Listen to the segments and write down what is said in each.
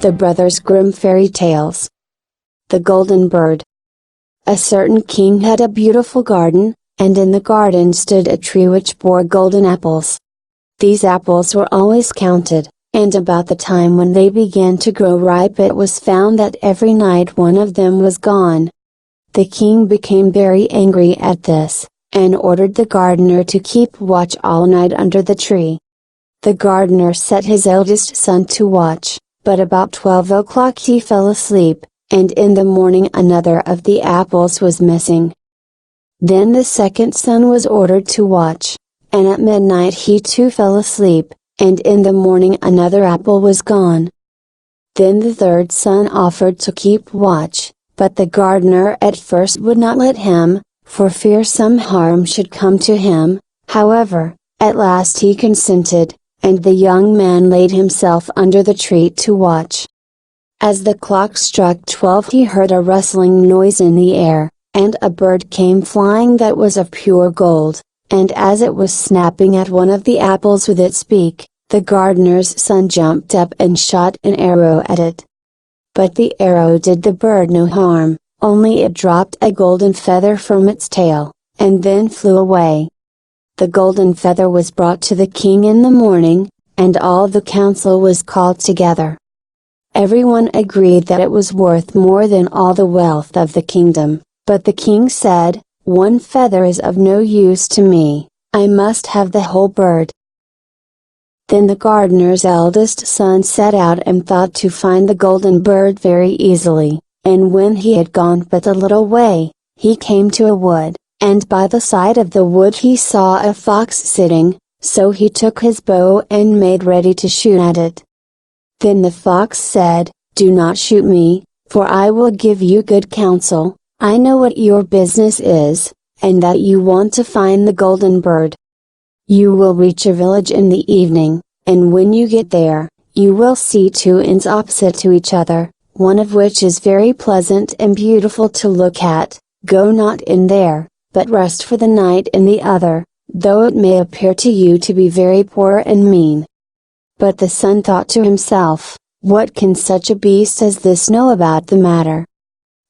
The Brothers Grimm Fairy Tales. The Golden Bird. A certain king had a beautiful garden, and in the garden stood a tree which bore golden apples. These apples were always counted, and about the time when they began to grow ripe it was found that every night one of them was gone. The king became very angry at this, and ordered the gardener to keep watch all night under the tree. The gardener set his eldest son to watch, but about 12 o'clock he fell asleep, and in the morning another of the apples was missing. Then the second son was ordered to watch, and at midnight he too fell asleep, and in the morning another apple was gone. Then the third son offered to keep watch, but the gardener at first would not let him, for fear some harm should come to him. However, at last he consented, and the young man laid himself under the tree to watch. As the clock struck 12 he heard a rustling noise in the air, and a bird came flying that was of pure gold, and as it was snapping at one of the apples with its beak, the gardener's son jumped up and shot an arrow at it. But the arrow did the bird no harm, only it dropped a golden feather from its tail, and then flew away. The golden feather was brought to the king in the morning, and all the council was called together. Everyone agreed that it was worth more than all the wealth of the kingdom, but the king said, "One feather is of no use to me, I must have the whole bird." Then the gardener's eldest son set out and thought to find the golden bird very easily, and when he had gone but a little way, he came to a wood. And by the side of the wood he saw a fox sitting, so he took his bow and made ready to shoot at it. Then the fox said, "Do not shoot me, for I will give you good counsel. I know what your business is, and that you want to find the golden bird. You will reach a village in the evening, and when you get there, you will see two inns opposite to each other, one of which is very pleasant and beautiful to look at. Go not in there, but rest for the night in the other, though it may appear to you to be very poor and mean." But the son thought to himself, "What can such a beast as this know about the matter?"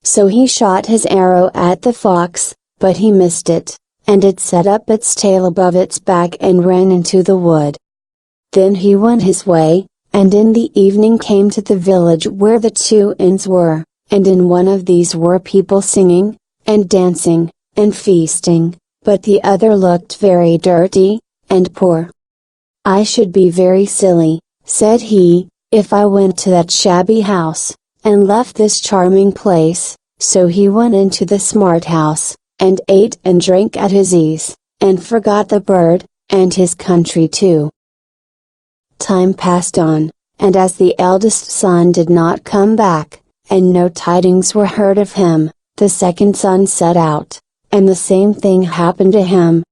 So he shot his arrow at the fox, but he missed it, and it set up its tail above its back and ran into the wood. Then he went his way, and in the evening came to the village where the two inns were, and in one of these were people singing, and dancing, and feasting, but the other looked very dirty, and poor. "I should be very silly," said he, "if I went to that shabby house, and left this charming place." So he went into the smart house, and ate and drank at his ease, and forgot the bird, and his country too. Time passed on, and as the eldest son did not come back, and no tidings were heard of him, the second son set out, and the same thing happened to him.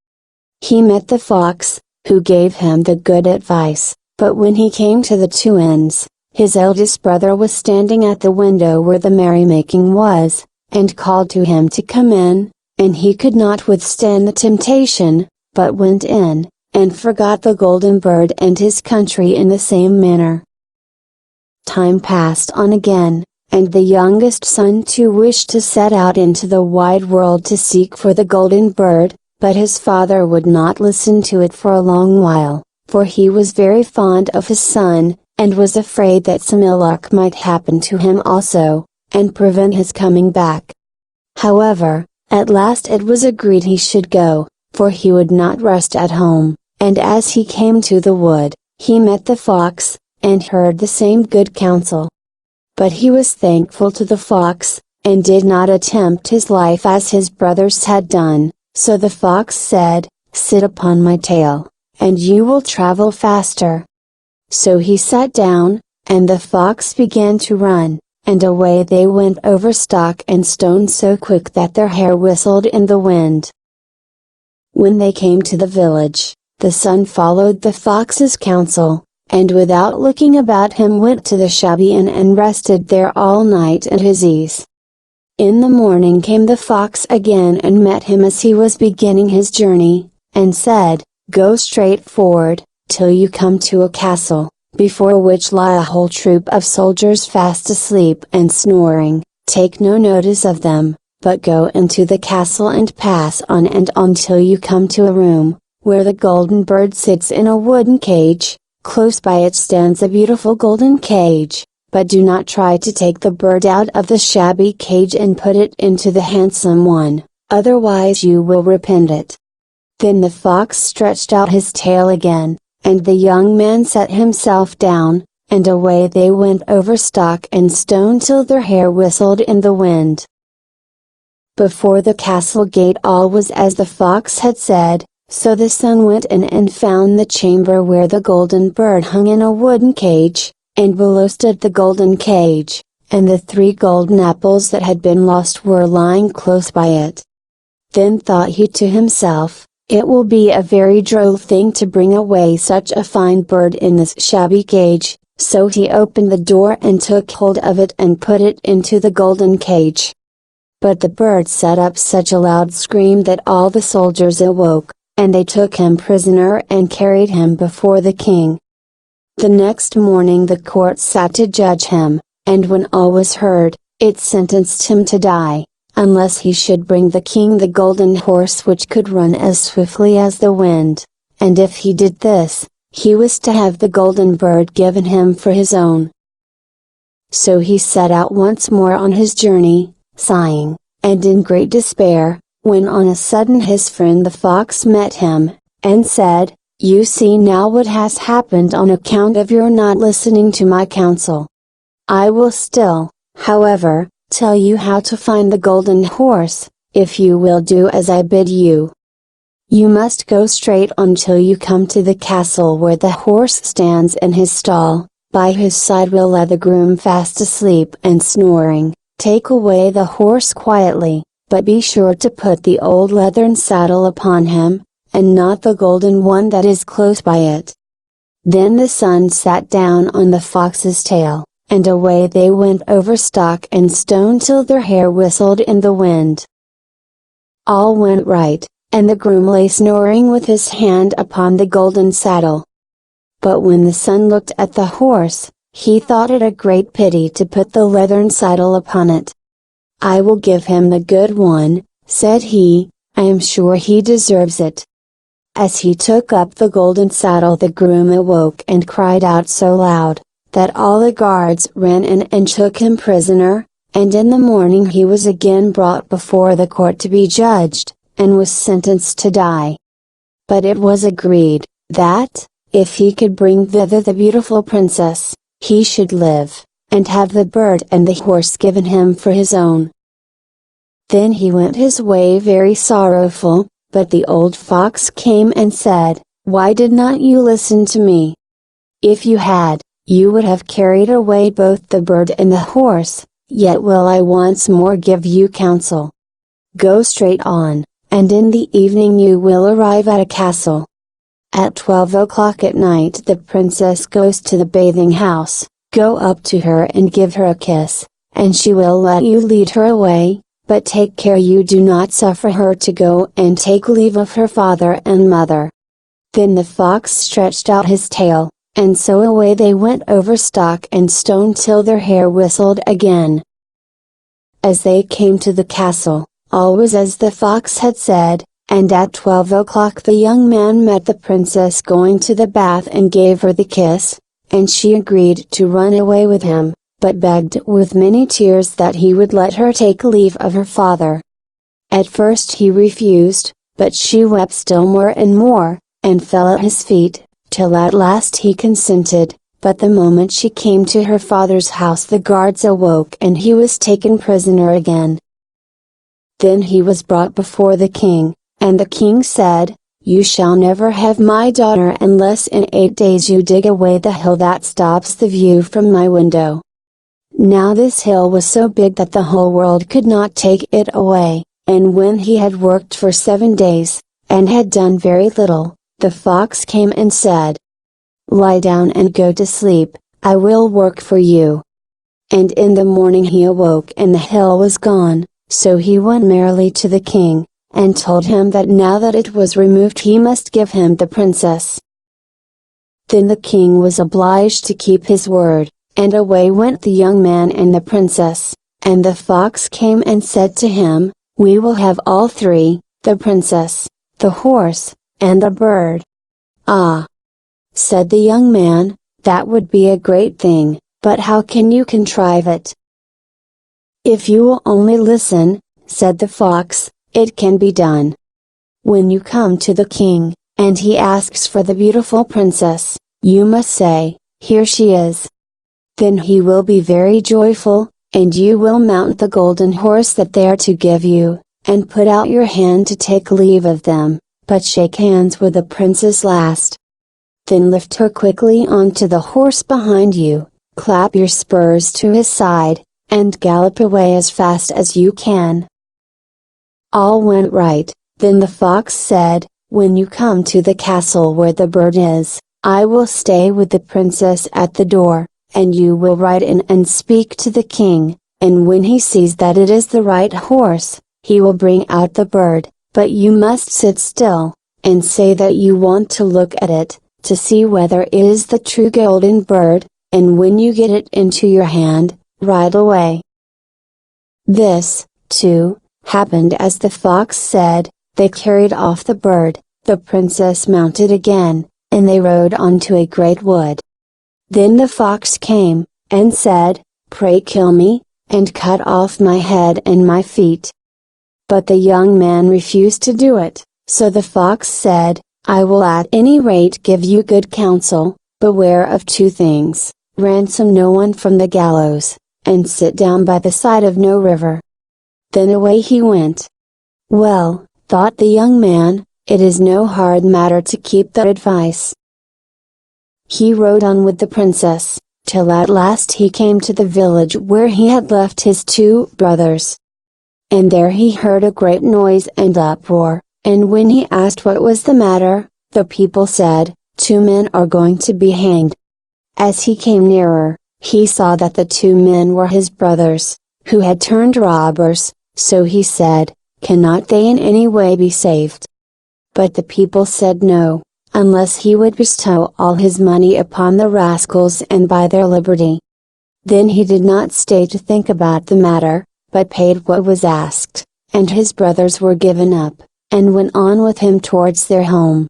He met the fox, who gave him the good advice, but when he came to the two inns, his eldest brother was standing at the window where the merrymaking was, and called to him to come in, and he could not withstand the temptation, but went in, and forgot the golden bird and his country in the same manner. Time passed on again, and the youngest son too wished to set out into the wide world to seek for the golden bird, but his father would not listen to it for a long while, for he was very fond of his son, and was afraid that some ill luck might happen to him also, and prevent his coming back. However, at last it was agreed he should go, for he would not rest at home, and as he came to the wood, he met the fox, and heard the same good counsel. But he was thankful to the fox, and did not attempt his life as his brothers had done, so the fox said, "Sit upon my tail, and you will travel faster." So he sat down, and the fox began to run, and away they went over stock and stone so quick that their hair whistled in the wind. When they came to the village, the son followed the fox's counsel, and without looking about him went to the shabby inn and rested there all night at his ease. In the morning came the fox again and met him as he was beginning his journey, and said, "Go straight forward, till you come to a castle, before which lie a whole troop of soldiers fast asleep and snoring. Take no notice of them, but go into the castle and pass on and on till you come to a room, where the golden bird sits in a wooden cage. Close by it stands a beautiful golden cage, but do not try to take the bird out of the shabby cage and put it into the handsome one, otherwise you will repent it. Then the fox stretched out his tail again, and the young man set himself down, and away they went over stock and stone till their hair whistled in the wind. Before the castle gate all was as the fox had said, so the son went in and found the chamber where the golden bird hung in a wooden cage, and below stood the golden cage, and the 3 golden apples that had been lost were lying close by it. Then thought he to himself, it will be a very droll thing to bring away such a fine bird in this shabby cage, so he opened the door and took hold of it and put it into the golden cage. But the bird set up such a loud scream that all the soldiers awoke, and they took him prisoner and carried him before the king. The next morning the court sat to judge him, and when all was heard, it sentenced him to die, unless he should bring the king the golden horse which could run as swiftly as the wind, and if he did this, he was to have the golden bird given him for his own. So he set out once more on his journey, sighing, and in great despair, when on a sudden his friend the fox met him, and said, "You see now what has happened on account of your not listening to my counsel. I will still, however, tell you how to find the golden horse, if you will do as I bid you. You must go straight on till you come to the castle where the horse stands in his stall, by his side will lie the groom fast asleep and snoring. Take away the horse quietly, but be sure to put the old leathern saddle upon him, and not the golden one that is close by it." Then the son sat down on the fox's tail, and away they went over stock and stone till their hair whistled in the wind. All went right, and the groom lay snoring with his hand upon the golden saddle. But when the son looked at the horse, he thought it a great pity to put the leathern saddle upon it. "I will give him the good one," said he, "I am sure he deserves it." As he took up the golden saddle the groom awoke and cried out so loud, that all the guards ran in and took him prisoner, and in the morning he was again brought before the court to be judged, and was sentenced to die. But it was agreed, that, if he could bring thither the beautiful princess, he should live, and have the bird and the horse given him for his own. Then he went his way very sorrowful, but the old fox came and said, "Why did not you listen to me? If you had, you would have carried away both the bird and the horse, yet will I once more give you counsel. Go straight on, and in the evening you will arrive at a castle. At 12 o'clock at night the princess goes to the bathing house, go up to her and give her a kiss, and she will let you lead her away, but take care you do not suffer her to go and take leave of her father and mother." Then the fox stretched out his tail, and so away they went over stock and stone till their hair whistled again. As they came to the castle, all was as the fox had said, and at 12 o'clock the young man met the princess going to the bath and gave her the kiss, and she agreed to run away with him, but begged with many tears that he would let her take leave of her father. At first he refused, but she wept still more and more, and fell at his feet, till at last he consented, but the moment she came to her father's house the guards awoke and he was taken prisoner again. Then he was brought before the king, and the king said, "You shall never have my daughter unless in 8 days you dig away the hill that stops the view from my window." Now this hill was so big that the whole world could not take it away, and when he had worked for 7 days, and had done very little, the fox came and said, "Lie down and go to sleep, I will work for you." And in the morning he awoke and the hill was gone, so he went merrily to the king, and told him that now that it was removed he must give him the princess. Then the king was obliged to keep his word, and away went the young man and the princess, and the fox came and said to him, "We will have all three, the princess, the horse, and the bird." "Ah!" said the young man, "that would be a great thing, but how can you contrive it?" "If you will only listen," said the fox, "it can be done. When you come to the king, and he asks for the beautiful princess, you must say, 'Here she is.' Then he will be very joyful, and you will mount the golden horse that they are to give you, and put out your hand to take leave of them, but shake hands with the princess last. Then lift her quickly onto the horse behind you, clap your spurs to his side, and gallop away as fast as you can." All went right. Then the fox said, "When you come to the castle where the bird is, I will stay with the princess at the door, and you will ride in and speak to the king, and when he sees that it is the right horse, he will bring out the bird, but you must sit still, and say that you want to look at it, to see whether it is the true golden bird, and when you get it into your hand, ride away." This, too, happened as the fox said. They carried off the bird, the princess mounted again, and they rode on to a great wood. Then the fox came, and said, "Pray kill me, and cut off my head and my feet." But the young man refused to do it, so the fox said, "I will at any rate give you good counsel, beware of two things, ransom no one from the gallows, and sit down by the side of no river." Then away he went. "Well," thought the young man, "it is no hard matter to keep that advice." He rode on with the princess, till at last he came to the village where he had left his two brothers. And there he heard a great noise and uproar, and when he asked what was the matter, the people said, "Two men are going to be hanged." As he came nearer, he saw that the two men were his brothers, who had turned robbers, so he said, "Cannot they in any way be saved?" But the people said no, unless he would bestow all his money upon the rascals and buy their liberty. Then he did not stay to think about the matter, but paid what was asked, and his brothers were given up, and went on with him towards their home.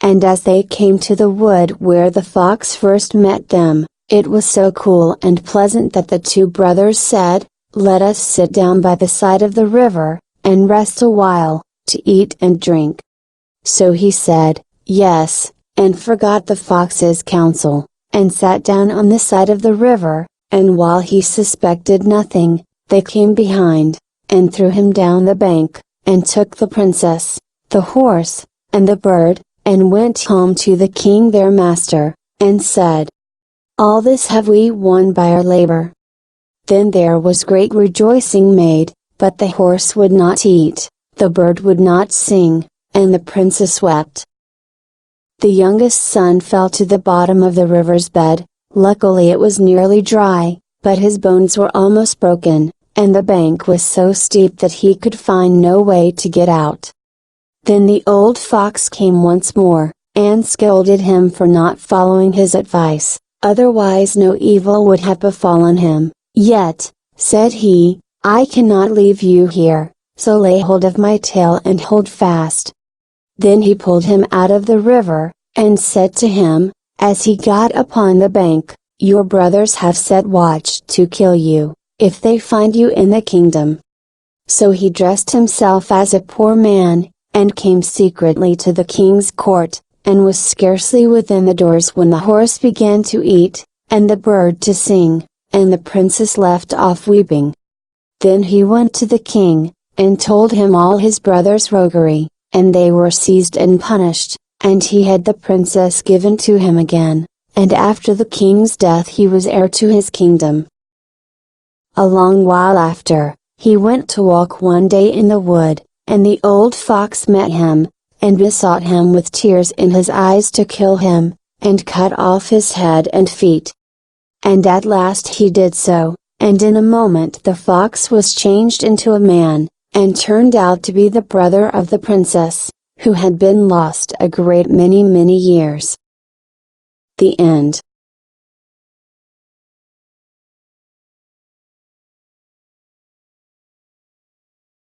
And as they came to the wood where the fox first met them, it was so cool and pleasant that the two brothers said, "Let us sit down by the side of the river, and rest a while, to eat and drink." So he said, "Yes," and forgot the fox's counsel, and sat down on the side of the river, and while he suspected nothing, they came behind, and threw him down the bank, and took the princess, the horse, and the bird, and went home to the king their master, and said, "All this have we won by our labor." Then there was great rejoicing made, but the horse would not eat, the bird would not sing, and the princess wept. The youngest son fell to the bottom of the river's bed. Luckily it was nearly dry, but his bones were almost broken, and the bank was so steep that he could find no way to get out. Then the old fox came once more, and scolded him for not following his advice, otherwise no evil would have befallen him. "Yet," said he, "I cannot leave you here, so lay hold of my tail and hold fast." Then he pulled him out of the river, and said to him, as he got upon the bank, "Your brothers have set watch to kill you, if they find you in the kingdom." So he dressed himself as a poor man, and came secretly to the king's court, and was scarcely within the doors when the horse began to eat, and the bird to sing, and the princess left off weeping. Then he went to the king, and told him all his brothers' roguery, and they were seized and punished, and he had the princess given to him again, and after the king's death he was heir to his kingdom. A long while after, he went to walk one day in the wood, and the old fox met him, and besought him with tears in his eyes to kill him, and cut off his head and feet. And at last he did so, and in a moment the fox was changed into a man, and turned out to be the brother of the princess, who had been lost a great many years. The end.